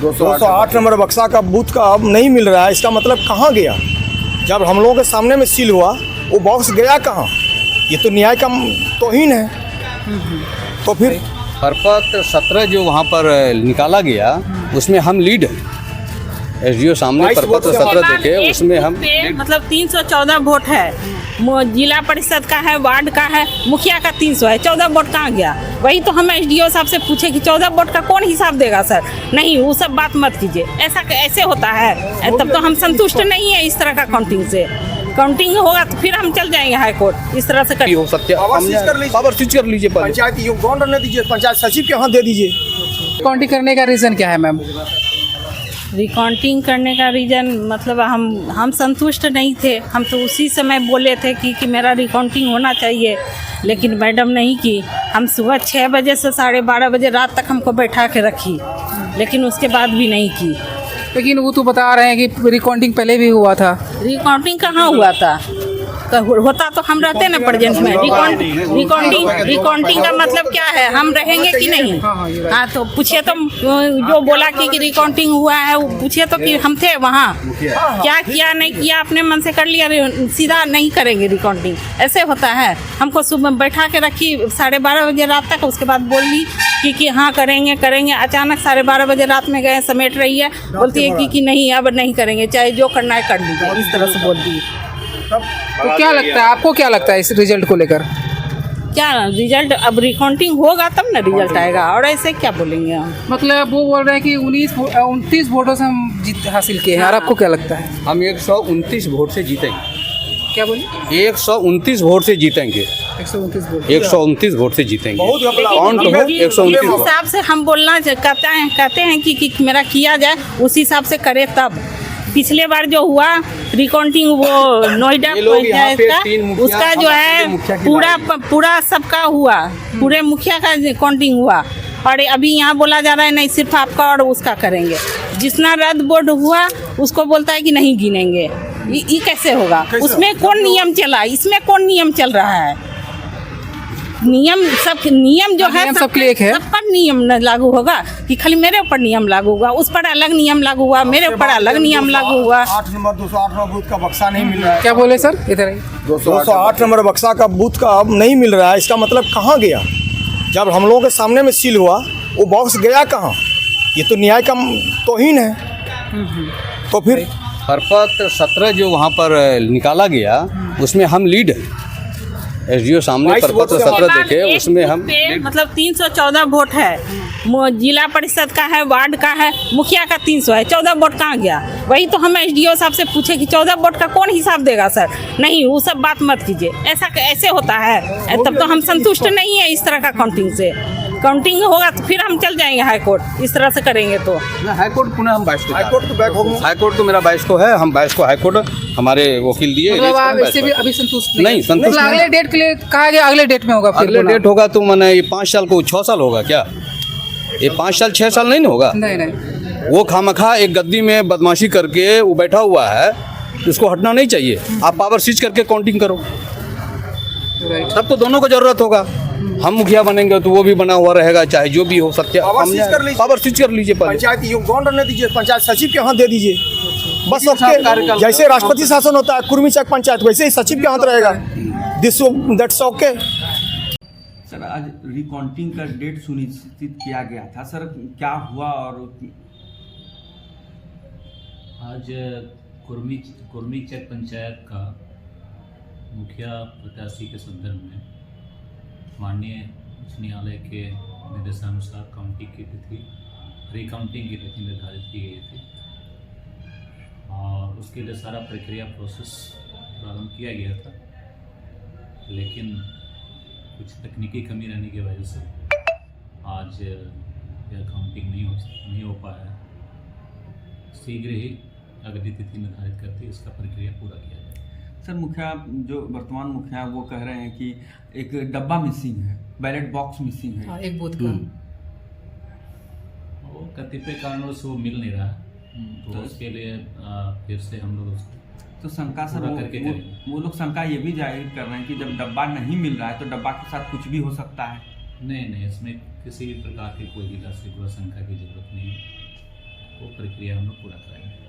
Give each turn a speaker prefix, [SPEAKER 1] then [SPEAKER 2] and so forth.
[SPEAKER 1] 208 number बक्सा का booth का अब नहीं मिल रहा है, इसका मतलब कहाँ गया? जब हम लोगों के सामने में सील हुआ, वो बॉक्स गया कहाँ? ये तो न्याय का तौहीन है। तो फिर
[SPEAKER 2] प्रपत्र 17 जो वहाँ पर निकाला गया उसमें हम लीड हैं। एसडीओ सामने प्रपत्र 17 देखे, उसमें हम
[SPEAKER 3] मतलब 314 वोट है, जिला परिषद का है, वार्ड का है, मुखिया का 300 है, 14 वोट कहाँ गया? वही तो हम एसडीओ साहब से पूछे कि 14 वोट का कौन हिसाब देगा सर? नहीं, वो सब बात मत कीजिए, ऐसा ऐसे होता है तब तो हम संतुष्ट नहीं है इस तरह का काउंटिंग से। काउंटिंग होगा तो फिर हम चल जाएंगे हाई कोर्ट। इस तरह से
[SPEAKER 2] हो सकता है पावर स्विच कर लीजिए,
[SPEAKER 1] पंचायत योगदान रहने दीजिए, पंचायत सचिव के हाथ दे दीजिए।
[SPEAKER 4] काउंटिंग करने का रीज़न क्या है मैम?
[SPEAKER 3] रिकाउंटिंग करने का रीज़न मतलब हम संतुष्ट नहीं थे। हम तो उसी समय बोले थे कि मेरा रिकाउंटिंग होना चाहिए, लेकिन मैडम नहीं की। हम सुबह 6 बजे से 12:30 बजे रात तक हमको बैठा के रखी, लेकिन उसके बाद भी नहीं की।
[SPEAKER 4] लेकिन वो तो बता रहे हैं कि रिकाउंटिंग पहले भी हुआ था।
[SPEAKER 3] रिकाउंटिंग कहाँ हुआ था? होता तो हम रहते ना प्रेजेंट में। रिकाउंटिंग का मतलब क्या है? हम रहेंगे कि नहीं? हाँ, तो पूछिए तो जो बोला कि रिकाउंटिंग हुआ है, वो पूछिए तो कि हम थे वहाँ, क्या किया नहीं किया अपने मन से कर लिया, सीधा नहीं करेंगे रिकाउंटिंग। ऐसे होता है। हमको सुबह बैठा के रखी 12:30 बजे रात तक, उसके बाद बोल दी कि हाँ करेंगे। अचानक 12:30 बजे रात में गए, समेट रही है, बोलती है कि नहीं अब नहीं करेंगे, चाहे जो करना है कर लीजिए, इस तरह से बोल दी।
[SPEAKER 4] तो क्या लगता है आपको, क्या लगता है इस रिजल्ट को लेकर?
[SPEAKER 3] क्या रिजल्ट? अब रिकाउंटिंग होगा तब ना रिजल्ट आएगा, और ऐसे क्या बोलेंगे हम?
[SPEAKER 4] मतलब वो बोल रहे हैं कि 29 वोटों से हम जीत हासिल किए हैं, और आपको क्या लगता है?
[SPEAKER 2] हम 129 वोट से जीतेंगे।
[SPEAKER 4] क्या बोले?
[SPEAKER 2] 129 वोट से जीतेंगे। 129 वोट से जीतेंगे। काउंट हो 129
[SPEAKER 3] जिस हिसाब से हम बोलना कहते हैं कि मेरा किया जाए, उसी हिसाब से करे तब। पिछले बार जो हुआ रिकाउंटिंग, वो नोएडा पंचायत का, उसका जो है पूरा सबका हुआ, पूरे मुखिया का काउंटिंग हुआ, और अभी यहाँ बोला जा रहा है नहीं सिर्फ आपका और उसका करेंगे। जिसना रद्द बोर्ड हुआ उसको बोलता है कि नहीं गिनेंगे। ये कैसे होगा? उसमें कौन नियम चला? इसमें कौन नियम चल रहा है? नियम जो है
[SPEAKER 4] सबके लिए एक है।
[SPEAKER 3] सब पर नियम न लागू होगा कि खाली मेरे ऊपर नियम लागू हुआ, उस पर अलग नियम लागू हुआ, मेरे ऊपर अलग नियम लागू हुआ।
[SPEAKER 1] 208 नंबर बूथ का बक्सा नहीं मिल रहा है।
[SPEAKER 4] क्या बोले सर? इधर आइए।
[SPEAKER 1] 208 नंबर बक्सा का बूथ का अब नहीं मिल रहा है, इसका मतलब कहाँ गया? जब हम लोगों के सामने में सील हुआ, वो बॉक्स गया कहाँ? ये तो न्याय का तौहीन है। तो फिर
[SPEAKER 2] प्रपत्र 17 जो वहाँ पर निकाला गया उसमें हम लीड हैं। एसडीओ सामने प्रपत्र 17 देखे, उसमें हम
[SPEAKER 3] मतलब 314 वोट है, जिला परिषद का है, वार्ड का है, मुखिया का 300 है, 14 वोट कहाँ गया? वही तो हम एसडीओ साहब से पूछे कि 14 वोट का कौन हिसाब देगा सर? नहीं, वो सब बात मत कीजिए, ऐसा ऐसे होता है तब तो हम संतुष्ट नहीं है इस तरह का काउंटिंग से। काउंटिंग होगा तो फिर हम चल जाएंगे हाई कोर्ट। इस तरह से करेंगे तो
[SPEAKER 2] हाई कोर्ट पुनः हम 22 को
[SPEAKER 1] हाई
[SPEAKER 2] हाई कोर्ट तो मेरा 22 को है, हम 22 को हाई कोर्ट हमारे वकील दिए।
[SPEAKER 4] मतलब आप इससे भी अभी संतुष्ट
[SPEAKER 2] नहीं, संतुष्ट नहीं।
[SPEAKER 4] अगले डेट के लिए कहा गया, अगले डेट में होगा।
[SPEAKER 2] अगले डेट होगा तो मैंने ये 5 साल को 6 साल होगा क्या? ये 5 साल 6 साल नहीं ना होगा।
[SPEAKER 4] नहीं,
[SPEAKER 2] वो खामखा एक गद्दी में बदमाशी करके वो बैठा हुआ है, उसको हटना नहीं चाहिए। आप पावर स्विच करके काउंटिंग करो, तब तो दोनों को जरूरत होगा। हम मुखिया बनेंगे तो वो भी बना हुआ रहेगा, चाहे जो भी हो सकता है। पावर स्विच कर लीजिए,
[SPEAKER 1] पंचायत योगदान रहने दीजिए, पंचायत सचिव के हाथ दे दीजिए, बस। ओके, जैसे राष्ट्रपति शासन होता है कुर्मी चक पंचायत, वैसे ही सचिव के हाथ रहेगा। That's okay.
[SPEAKER 5] सर, आज रिकाउंटिंग का डेट सुनिश्चित किया गया था, सर क्या हुआ? और
[SPEAKER 6] आज कुर्मी चक पंचायत का मुखिया प्रत्याशी के संदर्भ में माननीय उच्च न्यायालय के निर्देशानुसार रिकाउंटिंग की तिथि निर्धारित की गई थी, और उसके लिए सारा प्रक्रिया प्रोसेस प्रारंभ किया गया था, लेकिन कुछ तकनीकी कमी रहने की वजह से आज यह काउंटिंग नहीं हो पाया है। शीघ्र ही अगली तिथि निर्धारित करके इसका प्रक्रिया पूरा किया जाए।
[SPEAKER 5] सर, मुखिया जो वर्तमान मुखिया वो कह रहे हैं कि एक डब्बा मिसिंग है, बैलेट बॉक्स मिसिंग है,
[SPEAKER 4] एक बूथ का।
[SPEAKER 6] वो कतिपय कारणों से वो मिल नहीं रहा है, तो उसके लिए फिर से हम लोग
[SPEAKER 5] तो शंका सर वो लोग शंका ये भी जाहिर कर रहे हैं कि जब डब्बा नहीं मिल रहा है तो डब्बा के साथ कुछ भी हो सकता है।
[SPEAKER 6] नहीं, इसमें किसी भी प्रकार की कोई गिला शिकवा शंका की जरूरत नहीं है। प्रक्रिया हम लोग पूरा कराएंगे।